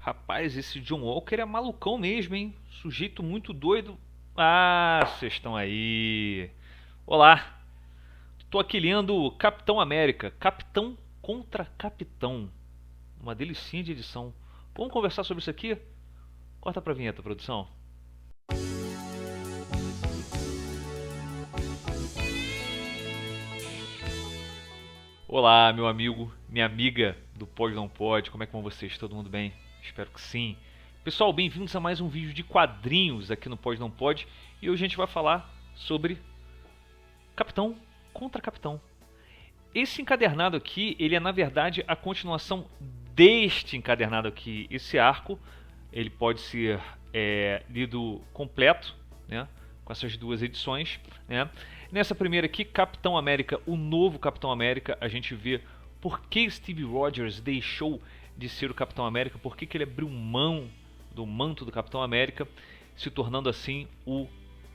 Rapaz, esse John Walker é malucão mesmo, hein? Sujeito muito doido. Ah, vocês estão aí. Olá, tô aqui lendo Capitão América, Capitão contra Capitão. Uma delicinha de edição. Vamos conversar sobre isso aqui? Corta pra vinheta, produção. Olá, meu amigo, minha amiga do Pode Não Pode, como é que vão vocês? Todo mundo bem? Espero que sim. Pessoal, bem-vindos a mais um vídeo de quadrinhos aqui no Pode Não Pode. E hoje a gente vai falar sobre Capitão contra Capitão. Esse encadernado aqui, ele é na verdade a continuação deste encadernado aqui. Esse arco, ele pode ser lido completo, né, com essas duas edições, né. Nessa primeira aqui, Capitão América, o novo Capitão América, a gente vê por que Steve Rogers deixou de ser o Capitão América, por que ele abriu mão do manto do Capitão América, se tornando assim o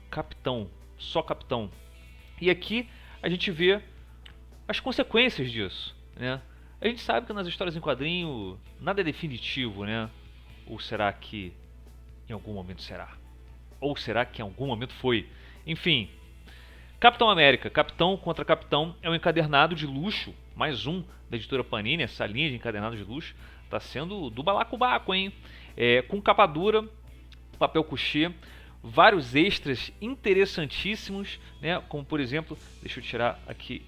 Capitão, só Capitão. E aqui a gente vê as consequências disso, né? A gente sabe que nas histórias em quadrinho nada é definitivo, né? Ou será que em algum momento será? Ou será que em algum momento foi? Enfim, Capitão América, Capitão contra Capitão é um encadernado de luxo, mais um da editora Panini, essa linha de encadernados de luxo, tá sendo do balacobaco, hein? Com capa dura, papel couché, vários extras interessantíssimos, né? Como por exemplo, deixa eu tirar aqui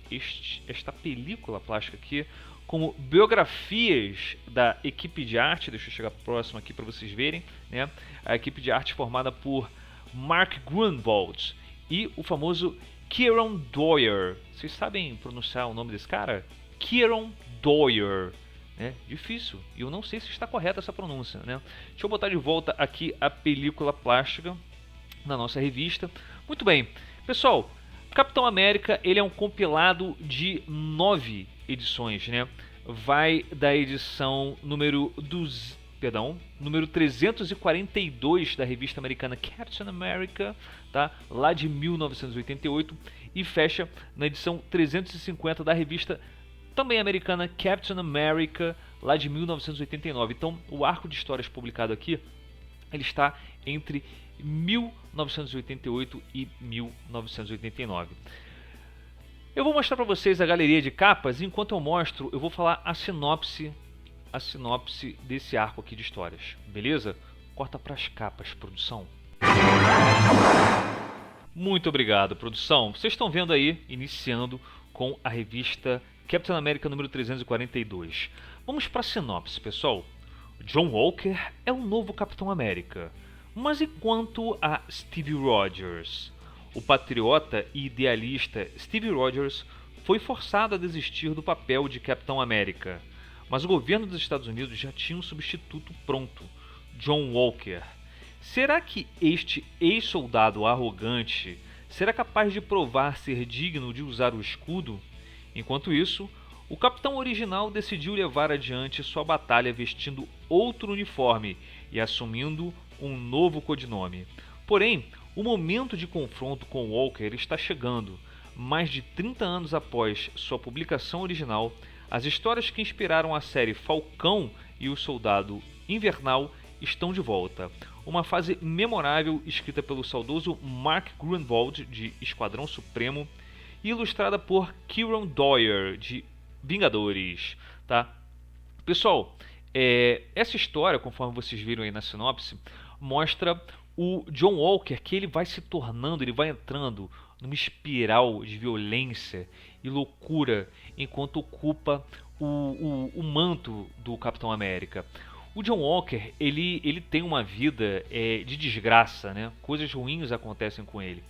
esta película plástica aqui, como biografias da equipe de arte. Deixa eu chegar próximo aqui para vocês verem, né? A equipe de arte formada por Mark Gruenwald e o famoso Kieron Dwyer. Vocês sabem pronunciar o nome desse cara? Kieron Dwyer. Difícil, e eu não sei se está correta essa pronúncia, né? Deixa eu botar de volta aqui a película plástica na nossa revista. Muito bem, pessoal, Capitão América, ele é um compilado de 9 edições, né? Vai da edição número 342 da revista americana Captain America, tá? Lá de 1988, e fecha na edição 350 da revista também americana Captain America, lá de 1989. Então, o arco de histórias publicado aqui, ele está entre 1988 e 1989. Eu vou mostrar para vocês a galeria de capas. Enquanto eu mostro, eu vou falar a sinopse desse arco aqui de histórias, beleza? Corta para as capas, produção. Muito obrigado, produção. Vocês estão vendo aí, iniciando com a revista Capitão América número 342. Vamos para a sinopse, pessoal. John Walker é o novo Capitão América. Mas e quanto a Steve Rogers? O patriota e idealista Steve Rogers foi forçado a desistir do papel de Capitão América. Mas o governo dos Estados Unidos já tinha um substituto pronto, John Walker. Será que este ex-soldado arrogante será capaz de provar ser digno de usar o escudo? Enquanto isso, o capitão original decidiu levar adiante sua batalha vestindo outro uniforme e assumindo um novo codinome. Porém, o momento de confronto com Walker está chegando. Mais de 30 anos após sua publicação original, as histórias que inspiraram a série Falcão e o Soldado Invernal estão de volta. Uma fase memorável escrita pelo saudoso Mark Gruenwald, de Esquadrão Supremo, e ilustrada por Kieron Dwyer, de Vingadores, tá? Pessoal, essa história, conforme vocês viram aí na sinopse, mostra o John Walker, que ele vai se tornando, ele vai entrando numa espiral de violência e loucura enquanto ocupa o manto do Capitão América. O John Walker, ele tem uma vida de desgraça, né? Coisas ruins acontecem com ele.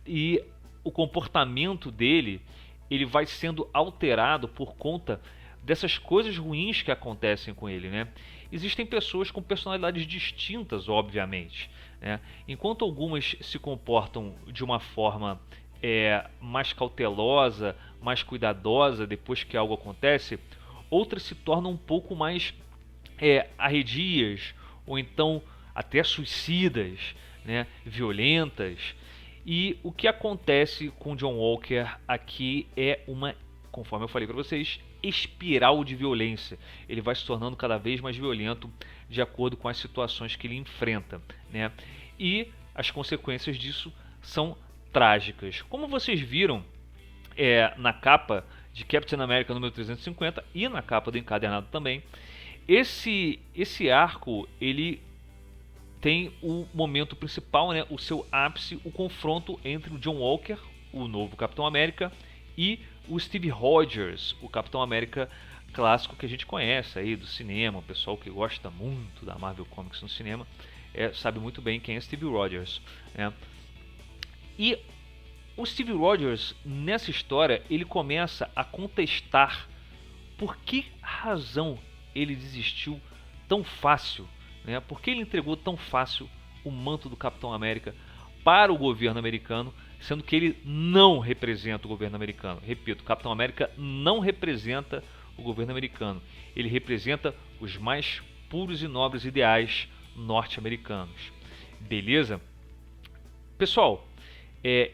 E o comportamento dele, ele vai sendo alterado por conta dessas coisas ruins que acontecem com ele, né? Existem pessoas com personalidades distintas, obviamente, né? Enquanto algumas se comportam de uma forma mais cautelosa, mais cuidadosa depois que algo acontece, outras se tornam um pouco mais arredias, ou então até suicidas, né? Violentas. E o que acontece com John Walker aqui é uma, conforme eu falei para vocês, espiral de violência. Ele vai se tornando cada vez mais violento de acordo com as situações que ele enfrenta, né? E as consequências disso são trágicas. Como vocês viram na capa de Captain America número 350 e na capa do encadernado também, esse arco ele tem o momento principal, né, o seu ápice, o confronto entre o John Walker, o novo Capitão América, e o Steve Rogers, o Capitão América clássico que a gente conhece aí do cinema. O pessoal que gosta muito da Marvel Comics no cinema sabe muito bem quem é Steve Rogers, né? E o Steve Rogers, nessa história, ele começa a contestar por que razão ele desistiu tão fácil, né? Por que ele entregou tão fácil o manto do Capitão América para o governo americano, sendo que ele não representa o governo americano. Repito, o Capitão América não representa o governo americano. Ele representa os mais puros e nobres ideais norte-americanos. Beleza? Pessoal,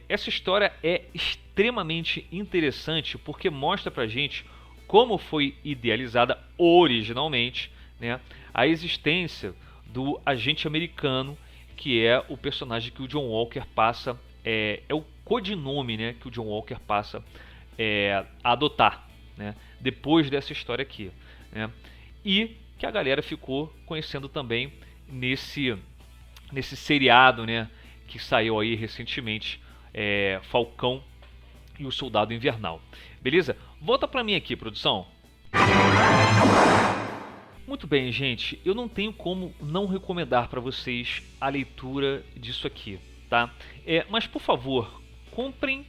essa história é extremamente interessante porque mostra pra gente como foi idealizada originalmente, né, a existência do agente americano, que é o personagem que o John Walker passa, é o codinome, né, que o John Walker passa a adotar, né, depois dessa história aqui, né, e que a galera ficou conhecendo também nesse seriado, né, que saiu aí recentemente, Falcão e o Soldado Invernal. Beleza? Volta pra mim aqui, produção. Muito bem, gente. Eu não tenho como não recomendar para vocês a leitura disso aqui, tá? Mas, por favor, comprem,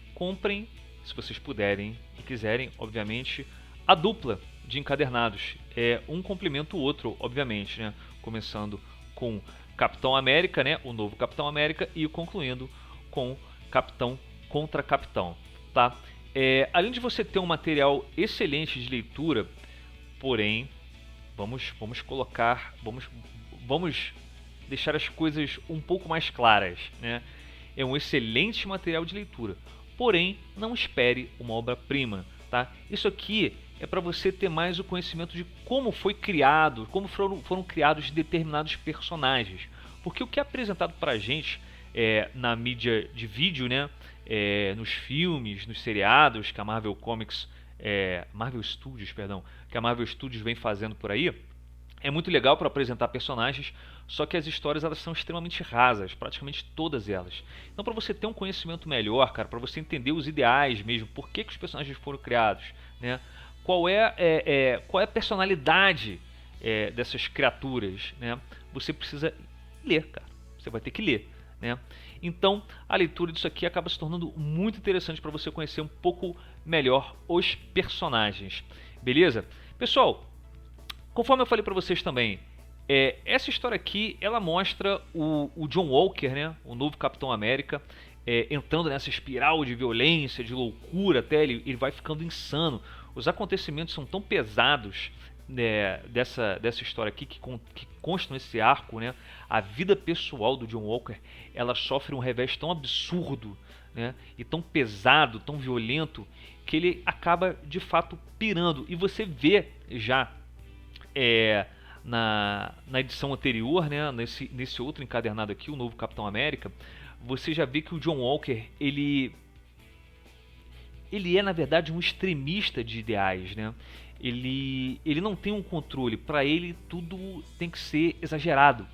se vocês puderem e quiserem, obviamente, a dupla de encadernados. Um complementa o outro, obviamente, né? Começando com Capitão América, né? O novo Capitão América, e concluindo com Capitão contra Capitão, tá? Além de você ter um material excelente de leitura, porém, vamos deixar as coisas um pouco mais claras, né? É um excelente material de leitura, porém, não espere uma obra-prima, tá? Isso aqui é para você ter mais o conhecimento de como foi criado, como foram criados determinados personagens, porque o que é apresentado para a gente na mídia de vídeo, né? Nos filmes, nos seriados que a Marvel Studios, que a Marvel Studios vem fazendo por aí, é muito legal para apresentar personagens, só que as histórias elas são extremamente rasas, praticamente todas elas. Então, para você ter um conhecimento melhor, cara, para você entender os ideais mesmo, por que os personagens foram criados, né? Qual é a personalidade dessas criaturas, né? Você precisa ler, cara. Você vai ter que ler, né? Então, a leitura disso aqui acaba se tornando muito interessante para você conhecer um pouco melhor os personagens. Beleza? Pessoal, conforme eu falei para vocês também, essa história aqui, ela mostra o John Walker, né? O novo Capitão América, entrando nessa espiral de violência, de loucura, até ele vai ficando insano. Os acontecimentos são tão pesados, né, dessa história aqui que consta nesse arco, né? A vida pessoal do John Walker, ela sofre um revés tão absurdo, né? E tão pesado, tão violento, que ele acaba de fato pirando. E você vê já na edição anterior, né? Nesse outro encadernado aqui, o novo Capitão América, você já vê que o John Walker ele é na verdade um extremista de ideais, né? Ele não tem um controle, para ele tudo tem que ser exagerado,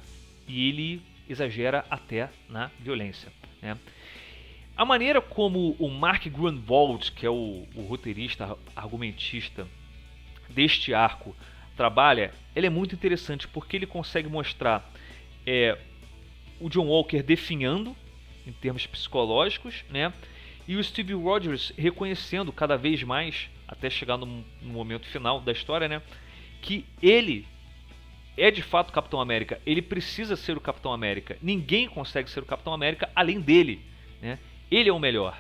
e ele exagera até na violência, né? A maneira como o Mark Gruenwald, que é o roteirista, argumentista deste arco, trabalha, ele é muito interessante, porque ele consegue mostrar o John Walker definhando em termos psicológicos, né? E o Steve Rogers reconhecendo cada vez mais, até chegar no momento final da história, né, que ele é de fato o Capitão América. Ele precisa ser o Capitão América. Ninguém consegue ser o Capitão América além dele, né? Ele é o melhor.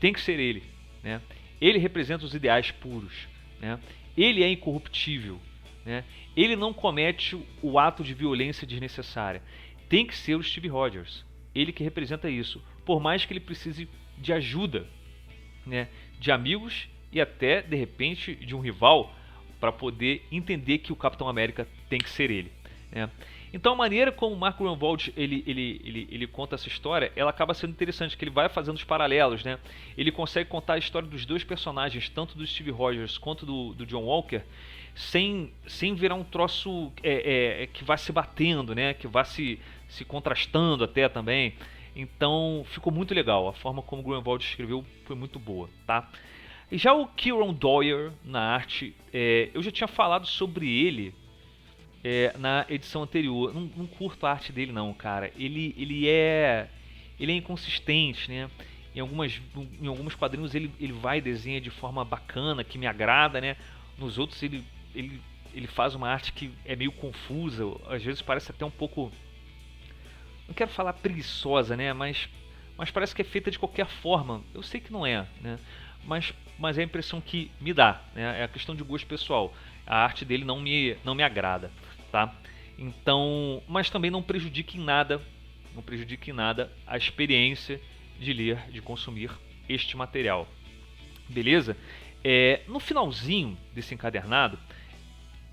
Tem que ser ele, né? Ele representa os ideais puros, né? Ele é incorruptível, né? Ele não comete o ato de violência desnecessária. Tem que ser o Steve Rogers. Ele que representa isso. Por mais que ele precise de ajuda, né, de amigos e até, de repente, de um rival, para poder entender que o Capitão América tem que ser ele, né? Então a maneira como o Mark Gruenwald ele conta essa história, ela acaba sendo interessante, que ele vai fazendo os paralelos, né? Ele consegue contar a história dos dois personagens, tanto do Steve Rogers quanto do John Walker, sem virar um troço que vai se batendo, né? Que vai se contrastando até também. Então ficou muito legal, a forma como o Gruenwald escreveu foi muito boa, tá? E já o Kieron Dwyer na arte, eu já tinha falado sobre ele na edição anterior. Não curto a arte dele não, cara. Ele é inconsistente, né? Em alguns quadrinhos ele vai e desenha de forma bacana, que me agrada, né? Nos outros ele faz uma arte que é meio confusa, às vezes parece até um pouco, não quero falar preguiçosa, né? Mas parece que é feita de qualquer forma. Eu sei que não é, né? Mas é a impressão que me dá, né? É a questão de gosto pessoal. A arte dele não me agrada, tá? Então, mas também não prejudica em nada a experiência de ler, de consumir este material. Beleza? No finalzinho desse encadernado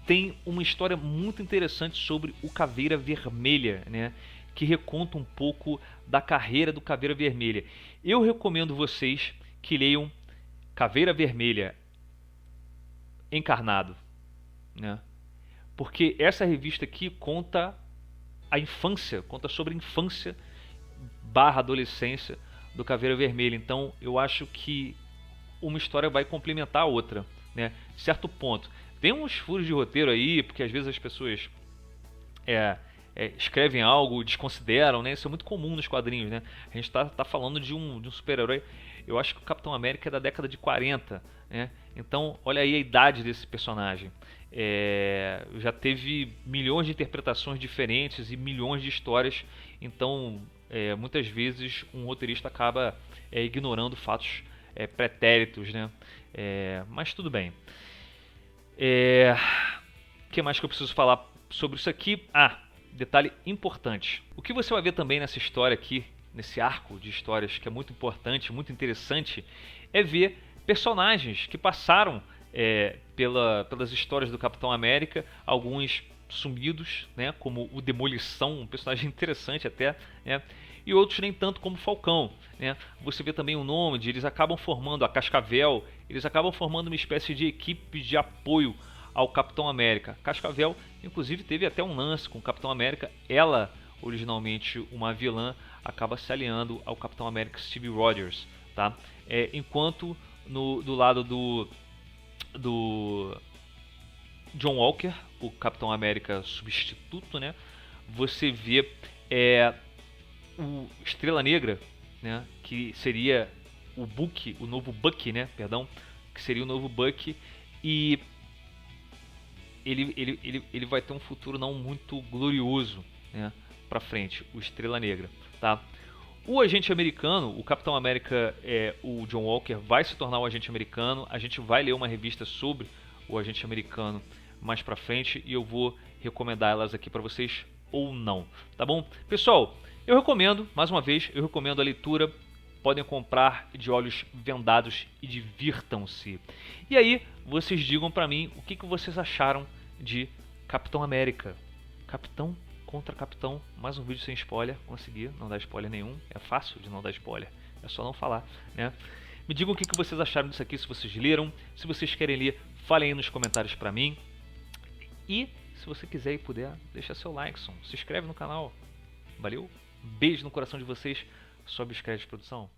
tem uma história muito interessante sobre o Caveira Vermelha, né? Que reconta um pouco da carreira do Caveira Vermelha. Eu recomendo vocês que leiam Caveira Vermelha Encarnado, né? Porque essa revista aqui conta sobre a infância / adolescência do Caveira Vermelha. Então eu acho que uma história vai complementar a outra, né? Certo ponto. Tem uns furos de roteiro aí, porque às vezes as pessoas escrevem algo, desconsideram, né? Isso é muito comum nos quadrinhos, né? A gente tá falando de um super-herói. Eu acho que o Capitão América é da década de 40, né? Então, olha aí a idade desse personagem. Já teve milhões de interpretações diferentes e milhões de histórias. Então, muitas vezes um roteirista acaba ignorando fatos pretéritos, né? Mas tudo bem. O que mais que eu preciso falar sobre isso aqui? Detalhe importante. O que você vai ver também nessa história aqui, nesse arco de histórias que é muito importante, muito interessante, é ver personagens que passaram pelas histórias do Capitão América, alguns sumidos, né, como o Demolição, um personagem interessante até, né, e outros nem tanto como Falcão, né. Você vê também o nome, eles acabam formando a Cascavel, eles acabam formando uma espécie de equipe de apoio ao Capitão América. Cascavel, inclusive, teve até um lance com o Capitão América. Ela, originalmente uma vilã, acaba se aliando ao Capitão América Steve Rogers, tá? Enquanto do lado do John Walker, o Capitão América substituto, né? Você vê o Estrela Negra, né? Que seria o novo Bucky, né? Perdão, que seria o novo Bucky, e ele vai ter um futuro não muito glorioso, né, pra frente, o Estrela Negra, tá? O agente americano, o Capitão América, o John Walker, vai se tornar um agente americano. A gente vai ler uma revista sobre o agente americano mais pra frente e eu vou recomendar elas aqui pra vocês ou não, tá bom? Pessoal, eu recomendo, mais uma vez, eu recomendo a leitura. Podem comprar de olhos vendados e divirtam-se. E aí, vocês digam pra mim o que vocês acharam de Capitão América. Capitão contra Capitão, mais um vídeo sem spoiler. Consegui não dar spoiler nenhum. É fácil de não dar spoiler, é só não falar, né? Me digam o que vocês acharam disso aqui, se vocês leram. Se vocês querem ler, falem aí nos comentários pra mim. E se você quiser e puder, deixa seu like, se inscreve no canal. Valeu, beijo no coração de vocês. Sobe os créditos de produção.